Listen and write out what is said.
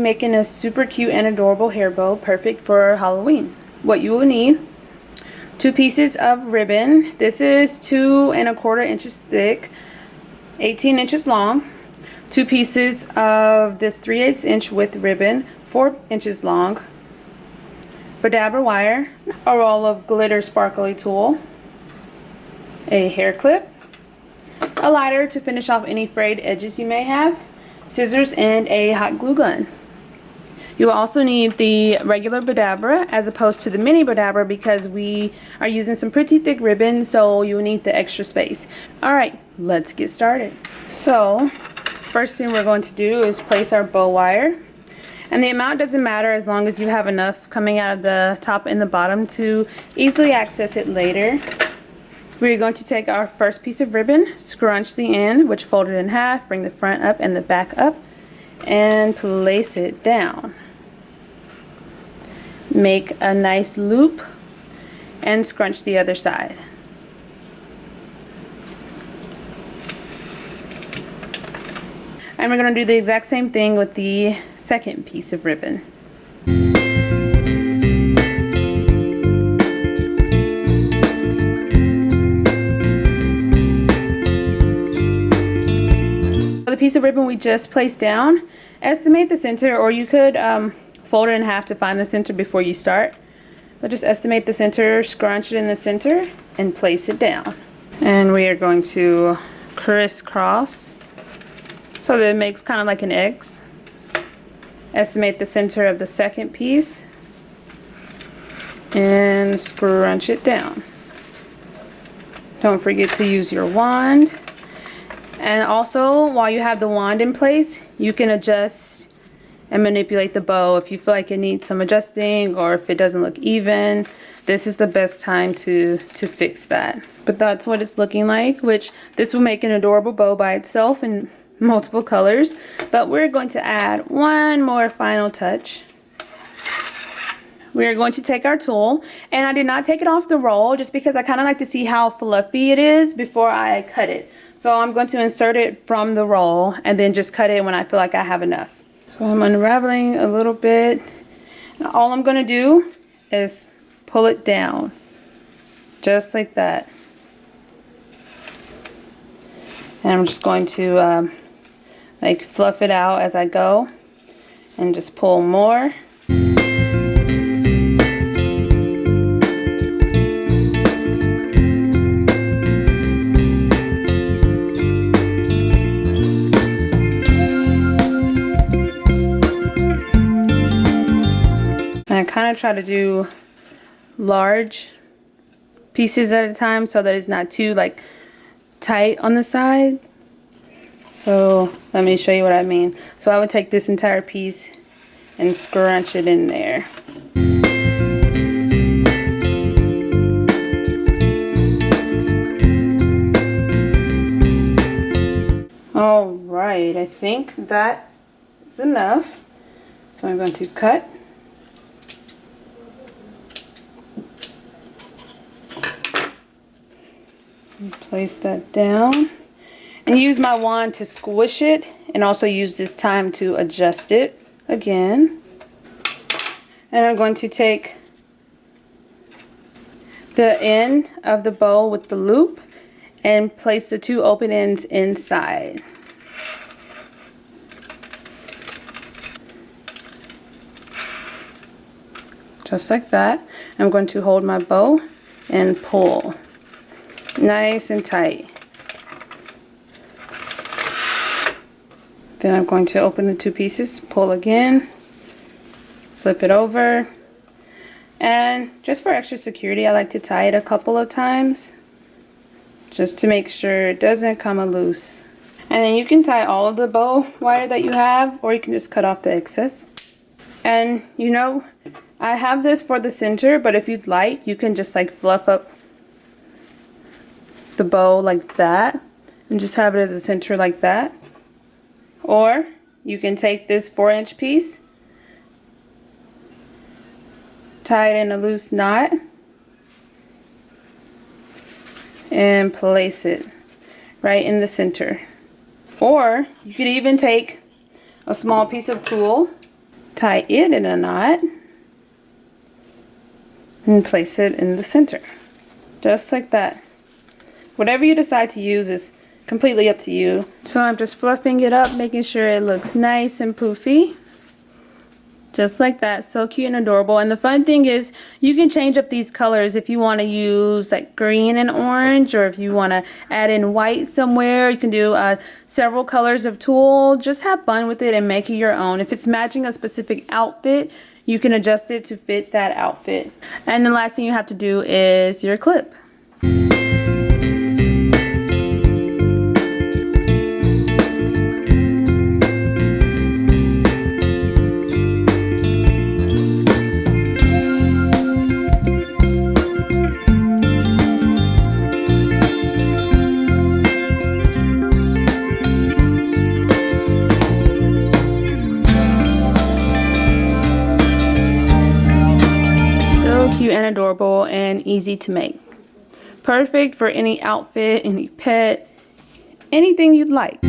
making a super cute and adorable hair bow, perfect for Halloween. What you will need: 2 pieces of ribbon. This is 2 1/4 inches thick, 18 inches long. 2 pieces of this 3/8 inch width ribbon, 4 inches long. Bowdabra wire, a roll of glitter sparkly tulle, a hair clip, a lighter to finish off any frayed edges you may have, scissors, and a hot glue gun. You will also need the regular Bowdabra as opposed to the mini Bowdabra because we are using some pretty thick ribbon, so you'll need the extra space. Alright, let's get started. So, first thing we're going to do is place our bow wire. And the amount doesn't matter as long as you have enough coming out of the top and the bottom to easily access it later. We're going to take our first piece of ribbon, scrunch the end, which folded in half, bring the front up and the back up, and place it down. Make a nice loop and scrunch the other side. And we're going to do the exact same thing with the second piece of ribbon. For the piece of ribbon we just placed down, estimate the center, or you could fold it in half to find the center before you start. But just estimate the center, scrunch it in the center, and place it down. And we are going to crisscross so that it makes kind of like an X. Estimate the center of the second piece and scrunch it down. Don't forget to use your wand. And also, while you have the wand in place, you can adjust and manipulate the bow if you feel like it needs some adjusting or if it doesn't look even. This is the best time to fix that. But that's what it's looking like, which this will make an adorable bow by itself in multiple colors. But we're going to add one more final touch. We are going to take our tool, and I did not take it off the roll just because I kind of like to see how fluffy it is before I cut it. So I'm going to insert it from the roll and then just cut it when I feel like I have enough. So I'm unraveling a little bit. Now all I'm going to do is pull it down just like that. And I'm just going to like fluff it out as I go and just pull more. And I kind of try to do large pieces at a time so that it's not too like tight on the side. So let me show you what I mean. So I would take this entire piece and scrunch it in there. Alright, I think that is enough. So I'm going to cut. And place that down. And use my wand to squish it, and also use this time to adjust it again. And I'm going to take the end of the bow with the loop and place the 2 open ends inside. Just like that. I'm going to hold my bow and pull nice and tight. Then I'm going to open the 2 pieces, pull again, flip it over, and just for extra security I like to tie it a couple of times just to make sure it doesn't come loose. And then you can tie all of the bow wire that you have, or you can just cut off the excess. And you know, I have this for the center, but if you'd like, you can just like fluff up the bow like that and just have it at the center like that. Or you can take this 4-inch piece, tie it in a loose knot, and place it right in the center. Or you could even take a small piece of tulle tie it in a knot and place it in the center. Just like that. Whatever you decide to use is completely up to you. So I'm just fluffing it up, making sure it looks nice and poofy. Just like that. So cute and adorable. And the fun thing is you can change up these colors if you want to use like green and orange, or if you want to add in white somewhere. You can do several colors of tulle. Just have fun with it and make it your own. If it's matching a specific outfit, you can adjust it to fit that outfit. And the last thing you have to do is your clip. Cute and adorable and easy to make. Perfect for any outfit, any pet, anything you'd like.